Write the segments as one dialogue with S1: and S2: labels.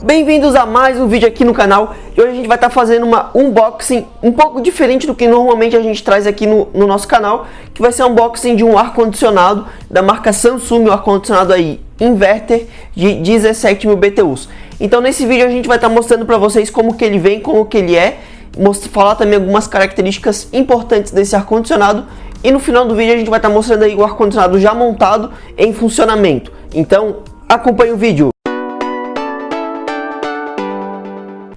S1: Bem-vindos a mais um vídeo aqui no canal. E hoje a gente vai estar fazendo uma unboxing um pouco diferente do que normalmente a gente traz aqui no nosso canal, que vai ser um unboxing de um ar-condicionado da marca Samsung, um ar-condicionado aí inverter de 17.000 BTUs. Então nesse vídeo a gente vai estar mostrando para vocês como que ele vem, como que ele é, falar também algumas características importantes desse ar-condicionado, e no final do vídeo a gente vai estar mostrando aí o ar-condicionado já montado em funcionamento. Então acompanhe o vídeo.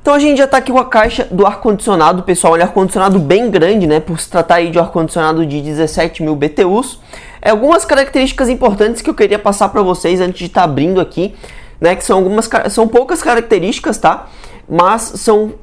S1: Então a gente já está aqui com a caixa do ar-condicionado, pessoal. Ele é um ar-condicionado bem grande, né? Por se tratar aí de um ar-condicionado de 17.000 BTUs. Algumas características importantes que eu queria passar para vocês antes de estar abrindo aqui, né? Que são poucas características, tá? Mas são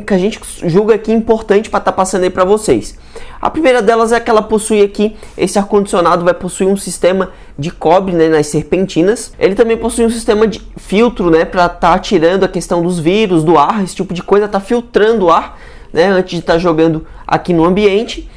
S1: que a gente julga aqui importante para estar passando aí para vocês. A primeira delas é que ela possui aqui, esse ar-condicionado vai possuir um sistema de cobre, né, nas serpentinas. Ele também possui um sistema de filtro, né, para estar tirando a questão dos vírus, do ar, esse tipo de coisa, tá filtrando o ar, né, antes de estar jogando aqui no ambiente.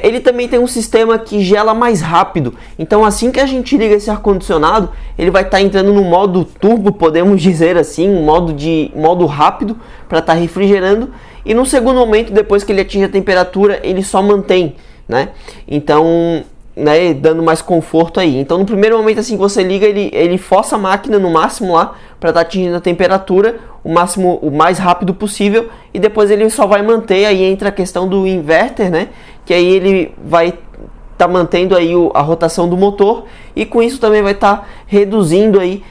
S1: Ele também tem um sistema que gela mais rápido, então assim que a gente liga esse ar-condicionado, ele vai estar entrando no modo turbo, podemos dizer assim, um modo rápido para estar refrigerando, e no segundo momento, depois que ele atinge a temperatura, ele só mantém, né? Então, né, dando mais conforto aí. Então no primeiro momento assim que você liga, ele força a máquina no máximo lá para estar atingindo a temperatura o mais rápido possível, e depois ele só vai manter. Aí entra a questão do inverter, né, que aí ele vai estar mantendo aí a rotação do motor, e com isso também vai estar reduzindo aí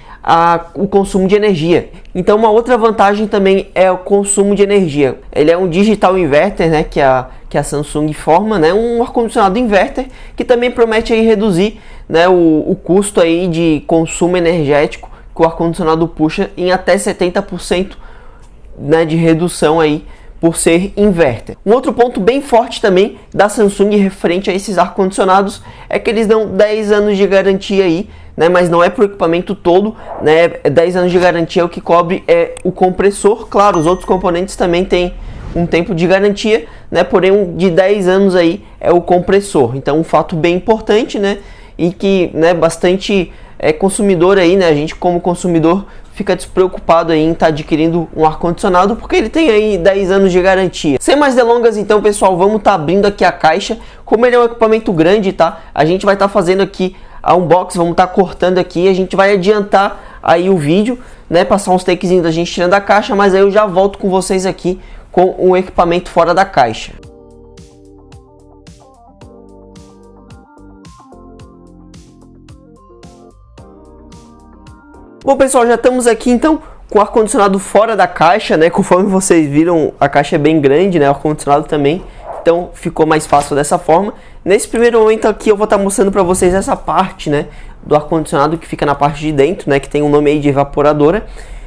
S1: o consumo de energia. Então uma outra vantagem também é o consumo de energia. Ele é um digital inverter, né, que a Samsung forma, né, um ar-condicionado inverter que também promete aí reduzir, né, o custo aí de consumo energético que o ar-condicionado puxa em até 70%, né, de redução aí por ser inverter. Um outro ponto bem forte também da Samsung referente a esses ar-condicionados é que eles dão 10 anos de garantia aí, né, mas não é para o equipamento todo, né, 10 anos de garantia o que cobre é o compressor. Claro, os outros componentes também têm um tempo de garantia, né, porém um de 10 anos aí é o compressor. Então um fato bem importante, né, e que, né, bastante consumidor aí, né, a gente como consumidor fica despreocupado aí em estar adquirindo um ar-condicionado, porque ele tem aí 10 anos de garantia. Sem mais delongas então, pessoal, vamos estar abrindo aqui a caixa. Como ele é um equipamento grande, tá, a gente vai estar fazendo aqui a unboxing, vamos estar cortando aqui, a gente vai adiantar aí o vídeo, né, passar uns takezinhos da gente tirando a caixa, mas aí eu já volto com vocês aqui com o equipamento fora da caixa. Bom, pessoal, já estamos aqui então com o ar-condicionado fora da caixa, né? Conforme vocês viram, a caixa é bem grande, né? O ar-condicionado também, então ficou mais fácil dessa forma. Nesse primeiro momento aqui eu vou estar mostrando para vocês essa parte, né, do ar-condicionado que fica na parte de dentro, né, que tem um nome aí de evaporadora.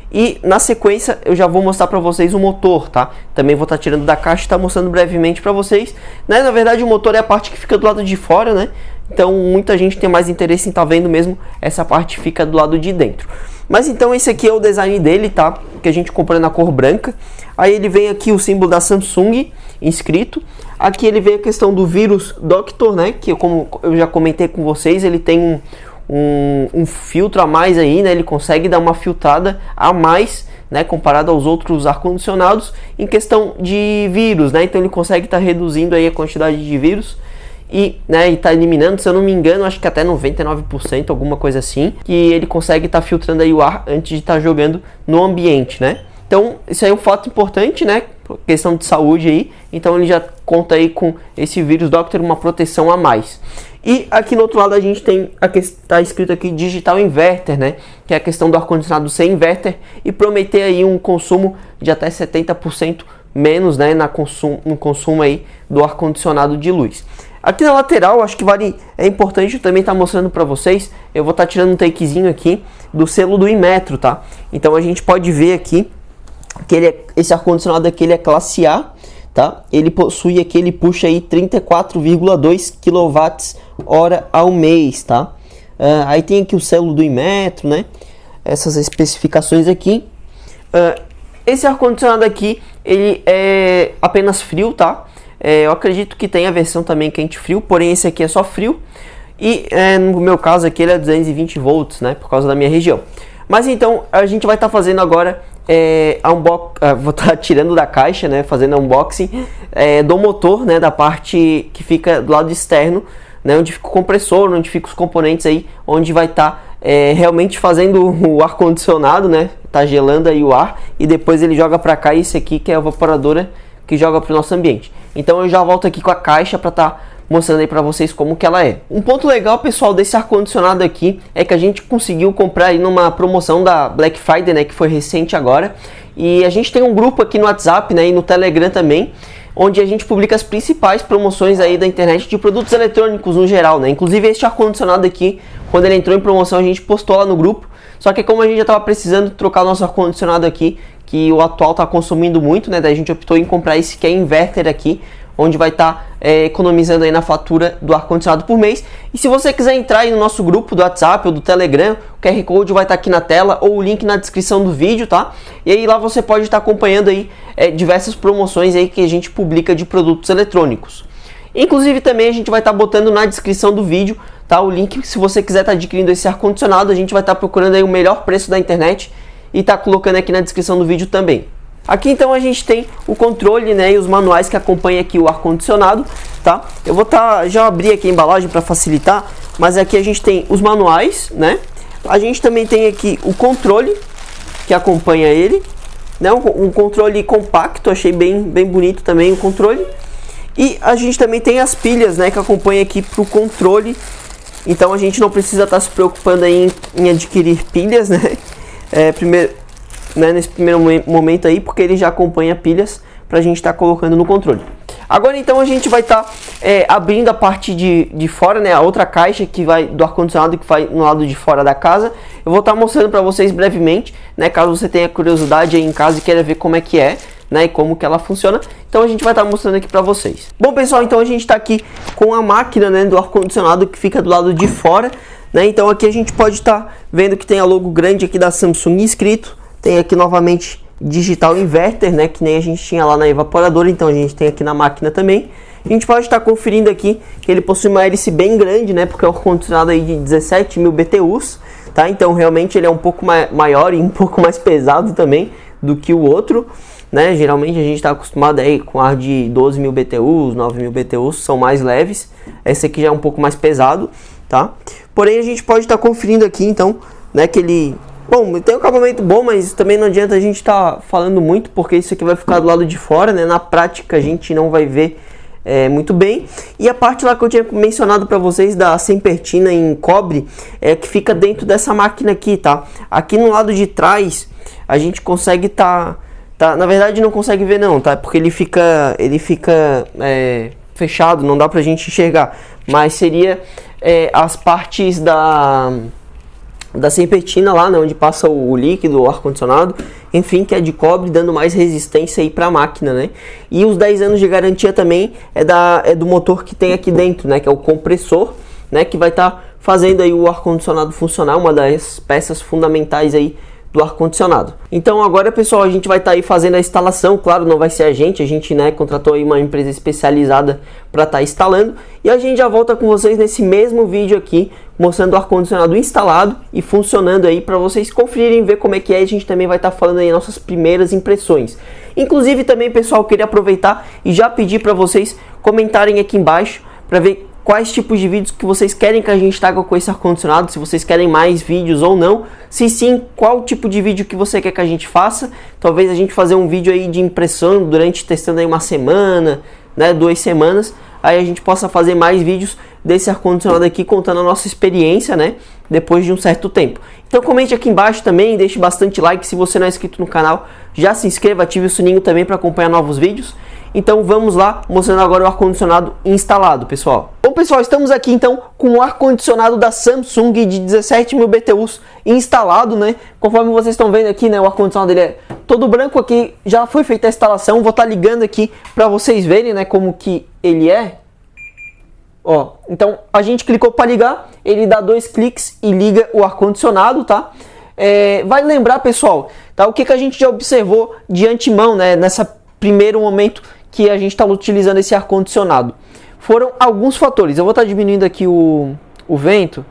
S1: E na sequência eu já vou mostrar para vocês o motor, tá? Também vou estar tirando da caixa e estar mostrando brevemente para vocês, né? Na verdade o motor é a parte que fica do lado de fora, né? Então muita gente tem mais interesse em estar vendo mesmo essa parte que fica do lado de dentro. Mas então esse aqui é o design dele, tá? Que a gente comprou na cor branca. Aí ele vem aqui o símbolo da Samsung inscrito. Aqui ele vem a questão do vírus Doctor, né? Que como eu já comentei com vocês, ele tem um filtro a mais aí, né? Ele consegue dar uma filtrada a mais, né, comparado aos outros ar-condicionados em questão de vírus, né? Então ele consegue estar reduzindo aí a quantidade de vírus e, né, tá eliminando, se eu não me engano, acho que até 99%, alguma coisa assim, que ele consegue estar filtrando aí o ar antes de estar jogando no ambiente, né? Então isso aí é um fato importante, né? Questão de saúde aí. Então ele já conta aí com esse vírus Doctor, uma proteção a mais. E aqui no outro lado a gente tem a que está escrito aqui digital inverter, né, que é a questão do ar-condicionado ser inverter e prometer aí um consumo de até 70% menos, né, no consumo aí do ar-condicionado de luz. Aqui na lateral, acho que é importante eu também estar mostrando para vocês, eu vou estar tirando um takezinho aqui do selo do Inmetro, tá? Então a gente pode ver aqui que esse ar-condicionado aqui ele é classe A, tá? Ele possui aqui, ele puxa aí 34,2 kWh ao mês, tá? Aí tem aqui o selo do Inmetro, né? Essas especificações aqui. Esse ar-condicionado aqui, ele é apenas frio, tá? Eu acredito que tem a versão também quente-frio, porém esse aqui é só frio. E no meu caso aqui ele é 220 volts, né? Por causa da minha região. Mas então a gente vai estar fazendo agora vou estar tirando da caixa, né, fazendo unboxing do motor, né, da parte que fica do lado externo, né, onde fica o compressor, onde fica os componentes aí, onde vai estar realmente fazendo o ar condicionado, né, tá gelando aí o ar e depois ele joga para cá. Esse aqui que é a evaporadora que joga para o nosso ambiente. Então eu já volto aqui com a caixa para estar mostrando aí para vocês como que ela é. Um ponto legal, pessoal, desse ar-condicionado aqui é que a gente conseguiu comprar aí numa promoção da Black Friday, né, que foi recente agora. E a gente tem um grupo aqui no WhatsApp, né, e no Telegram também, onde a gente publica as principais promoções aí da internet de produtos eletrônicos no geral, né. Inclusive este ar-condicionado aqui, quando ele entrou em promoção, a gente postou lá no grupo. Só que como a gente já estava precisando trocar o nosso ar-condicionado aqui, que o atual está consumindo muito, né, daí a gente optou em comprar esse que é inverter aqui, onde vai estar economizando aí na fatura do ar-condicionado por mês. E se você quiser entrar aí no nosso grupo do WhatsApp ou do Telegram, o QR Code vai estar aqui na tela ou o link na descrição do vídeo, tá? E aí lá você pode estar acompanhando aí diversas promoções aí que a gente publica de produtos eletrônicos. Inclusive também a gente vai estar botando na descrição do vídeo, tá, o link se você quiser estar adquirindo esse ar-condicionado. A gente vai estar procurando aí o melhor preço da internet e tá colocando aqui na descrição do vídeo também. Aqui então a gente tem o controle, né, e os manuais que acompanham aqui o ar-condicionado, tá? Eu vou já abrir aqui a embalagem para facilitar, mas aqui a gente tem os manuais, né? A gente também tem aqui o controle que acompanha ele, né? Um controle compacto, achei bem bonito também o controle. E a gente também tem as pilhas, né, que acompanha aqui para o controle. Então a gente não precisa estar se preocupando aí em adquirir pilhas, né? Nesse primeiro momento aí, porque ele já acompanha pilhas para a gente estar colocando no controle. Agora então a gente vai estar abrindo a parte de fora, né, a outra caixa que vai do ar-condicionado que vai no lado de fora da casa. Eu vou estar mostrando para vocês brevemente, né, caso você tenha curiosidade aí em casa e queira ver como é que é, né, e como que ela funciona. Então a gente vai estar mostrando aqui para vocês. Bom, pessoal, então a gente está aqui com a máquina, né, do ar-condicionado que fica do lado de fora, né? Então aqui a gente pode estar vendo que tem a logo grande aqui da Samsung escrito. Tem aqui novamente digital inverter, né, que nem a gente tinha lá na evaporadora, então a gente tem aqui na máquina também. A gente pode estar conferindo aqui que ele possui uma hélice bem grande, né, porque é um ar-condicionado aí de 17.000 BTUs, tá? Então realmente ele é um pouco maior e um pouco mais pesado também do que o outro, né? Geralmente a gente está acostumado aí com ar de 12.000 BTUs, 9.000 BTUs, são mais leves. Esse aqui já é um pouco mais pesado, tá? Porém a gente pode estar conferindo aqui então, né, que ele... Bom, tem um acabamento bom, mas também não adianta a gente estar falando muito, porque isso aqui vai ficar do lado de fora, né? Na prática a gente não vai ver muito bem. E a parte lá que eu tinha mencionado para vocês da sempertina em cobre, que fica dentro dessa máquina aqui, tá? Aqui no lado de trás a gente consegue na verdade não consegue ver não, tá? Porque ele fica fechado, não dá pra gente enxergar. Mas seria as partes da serpentina lá, né, onde passa o líquido, o ar-condicionado, enfim, que é de cobre, dando mais resistência aí para a máquina, né? E os 10 anos de garantia também é do motor que tem aqui dentro, né, que é o compressor, né, que vai estar fazendo aí o ar-condicionado funcionar, uma das peças fundamentais aí do ar-condicionado. Então agora, pessoal, a gente vai estar aí fazendo a instalação. Claro, não vai ser a gente, né, contratou aí uma empresa especializada para estar instalando, e a gente já volta com vocês nesse mesmo vídeo aqui, mostrando o ar-condicionado instalado e funcionando aí, para vocês conferirem, ver como é que é. A gente também vai estar falando aí nossas primeiras impressões. Inclusive também, pessoal, eu queria aproveitar e já pedir para vocês comentarem aqui embaixo para ver quais tipos de vídeos que vocês querem que a gente traga com esse ar-condicionado, se vocês querem mais vídeos ou não. Se sim, qual tipo de vídeo que você quer que a gente faça. Talvez a gente fazer um vídeo aí de impressão durante testando aí uma semana, né, 2 semanas. Aí a gente possa fazer mais vídeos desse ar-condicionado aqui, contando a nossa experiência, né, depois de um certo tempo. Então comente aqui embaixo também, deixe bastante like. Se você não é inscrito no canal, já se inscreva, ative o sininho também para acompanhar novos vídeos. Então vamos lá, mostrando agora o ar-condicionado instalado, pessoal. Bom, pessoal, estamos aqui então com o ar-condicionado da Samsung de 17.000 BTUs instalado, né? Conforme vocês estão vendo aqui, né, o ar-condicionado ele é todo branco aqui, já foi feita a instalação. Vou estar ligando aqui para vocês verem, né, como que ele é. Ó, então a gente clicou para ligar, ele dá 2 cliques e liga o ar-condicionado, tá? Vai lembrar, pessoal, tá, o que a gente já observou de antemão, né, nessa primeiro momento que a gente está utilizando esse ar-condicionado. Foram alguns fatores. Eu vou estar diminuindo aqui o vento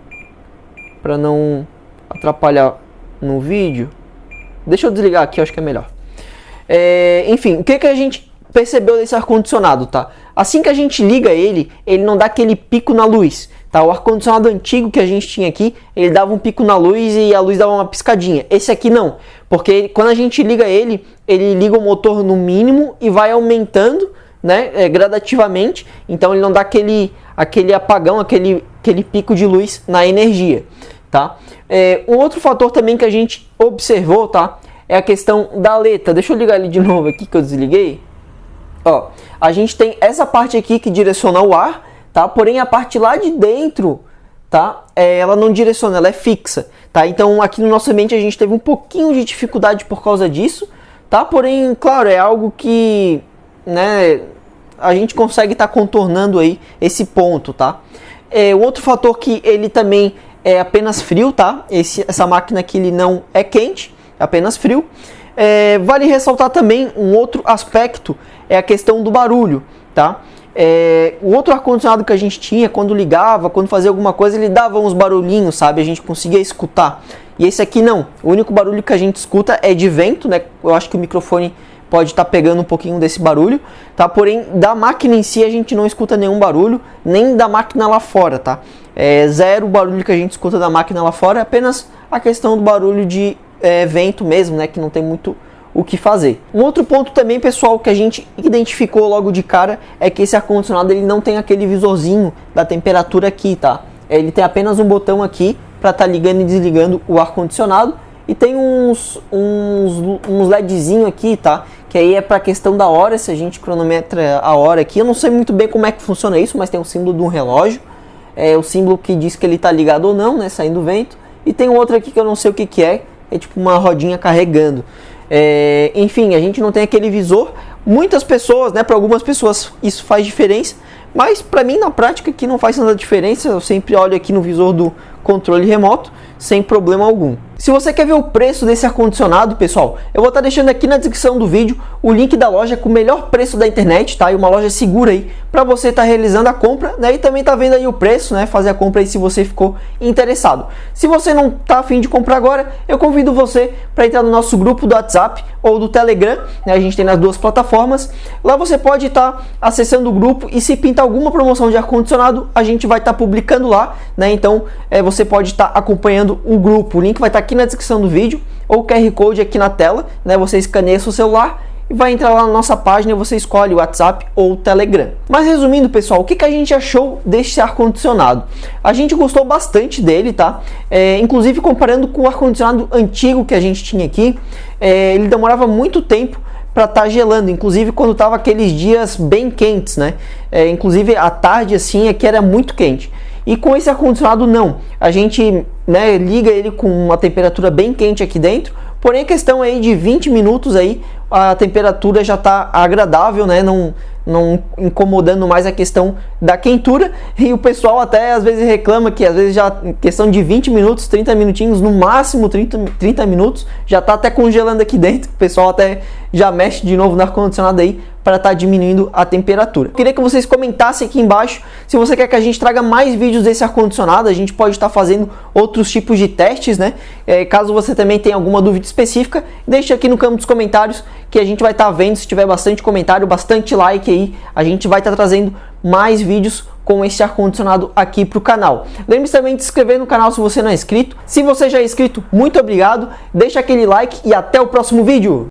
S1: para não atrapalhar no vídeo. Deixa eu desligar aqui, eu acho que é melhor. Enfim, o que a gente percebeu desse ar-condicionado, tá? Assim que a gente liga ele não dá aquele pico na luz, tá? O ar-condicionado antigo que a gente tinha aqui, ele dava um pico na luz e a luz dava uma piscadinha. Esse aqui não, porque quando a gente liga ele liga o motor no mínimo e vai aumentando, né, gradativamente. Então ele não dá aquele apagão, aquele pico de luz na energia, tá? Um outro fator também que a gente observou, tá, é a questão da aleta. Deixa eu ligar ele de novo aqui que eu desliguei. Ó, a gente tem essa parte aqui que direciona o ar, tá? Porém a parte lá de dentro, tá? Ela não direciona, ela é fixa, tá? Então aqui no nosso ambiente a gente teve um pouquinho de dificuldade por causa disso, tá? Porém, claro, é algo que, né, a gente consegue estar contornando aí esse ponto, tá? O outro fator que ele também é apenas frio, tá? Essa máquina aqui ele não é quente, é apenas frio. Vale ressaltar também um outro aspecto, é a questão do barulho, tá? O outro ar-condicionado que a gente tinha, quando ligava, quando fazia alguma coisa, ele dava uns barulhinhos, sabe? A gente conseguia escutar. E esse aqui não. O único barulho que a gente escuta é de vento, né? Eu acho que o microfone pode estar pegando um pouquinho desse barulho, tá? Porém, da máquina em si a gente não escuta nenhum barulho, nem da máquina lá fora, tá? Zero barulho que a gente escuta da máquina lá fora, é apenas a questão do barulho de vento mesmo, né? Que não tem muito o que fazer. Um outro ponto também, pessoal, que a gente identificou logo de cara é que esse ar-condicionado ele não tem aquele visorzinho da temperatura aqui, tá? Ele tem apenas um botão aqui para estar ligando e desligando o ar-condicionado e tem uns LEDzinho aqui, tá? Que aí é para questão da hora, se a gente cronometra a hora aqui. Eu não sei muito bem como é que funciona isso, mas tem um símbolo de um relógio, o símbolo que diz que ele está ligado ou não, né? Saindo vento. E tem um outro aqui que eu não sei o que é tipo uma rodinha carregando. Enfim, a gente não tem aquele visor. Muitas pessoas, né, para algumas pessoas isso faz diferença, mas para mim na prática aqui não faz tanta diferença. Eu sempre olho aqui no visor do controle remoto sem problema algum. Se você quer ver o preço desse ar-condicionado, pessoal, eu vou estar deixando aqui na descrição do vídeo o link da loja com o melhor preço da internet, tá? E uma loja segura aí para você estar realizando a compra, né? E também tá vendo aí o preço, né? Fazer a compra aí se você ficou interessado. Se você não tá a fim de comprar agora, eu convido você para entrar no nosso grupo do WhatsApp ou do Telegram, né? A gente tem nas duas plataformas. Lá você pode estar acessando o grupo e se pintar alguma promoção de ar-condicionado, a gente vai estar publicando lá, né? Então você pode estar acompanhando o grupo. O link vai estar aqui na descrição do vídeo ou o QR Code aqui na tela, né? Você escaneia seu celular e vai entrar lá na nossa página e você escolhe o WhatsApp ou o Telegram. Mas resumindo, pessoal, o que a gente achou desse ar-condicionado? A gente gostou bastante dele, tá? Inclusive comparando com o ar-condicionado antigo que a gente tinha aqui, ele demorava muito tempo para estar gelando, inclusive quando tava aqueles dias bem quentes, né? Inclusive à tarde assim, aqui era muito quente. E com esse ar-condicionado não, a gente, né, liga ele com uma temperatura bem quente aqui dentro, porém a questão aí de 20 minutos aí, a temperatura já está agradável, né, não incomodando mais a questão da quentura. E o pessoal até às vezes reclama que às vezes já questão de 20 minutos, 30 minutinhos, no máximo 30 minutos, já está até congelando aqui dentro. O pessoal até já mexe de novo no ar-condicionado aí para estar diminuindo a temperatura. Eu queria que vocês comentassem aqui embaixo se você quer que a gente traga mais vídeos desse ar-condicionado. A gente pode estar fazendo outros tipos de testes, né? Caso você também tenha alguma dúvida específica, deixa aqui no campo dos comentários que a gente vai estar vendo. Se tiver bastante comentário, bastante like aí, a gente vai estar trazendo mais vídeos com esse ar-condicionado aqui para o canal. Lembre-se também de se inscrever no canal se você não é inscrito. Se você já é inscrito, muito obrigado. Deixa aquele like e até o próximo vídeo.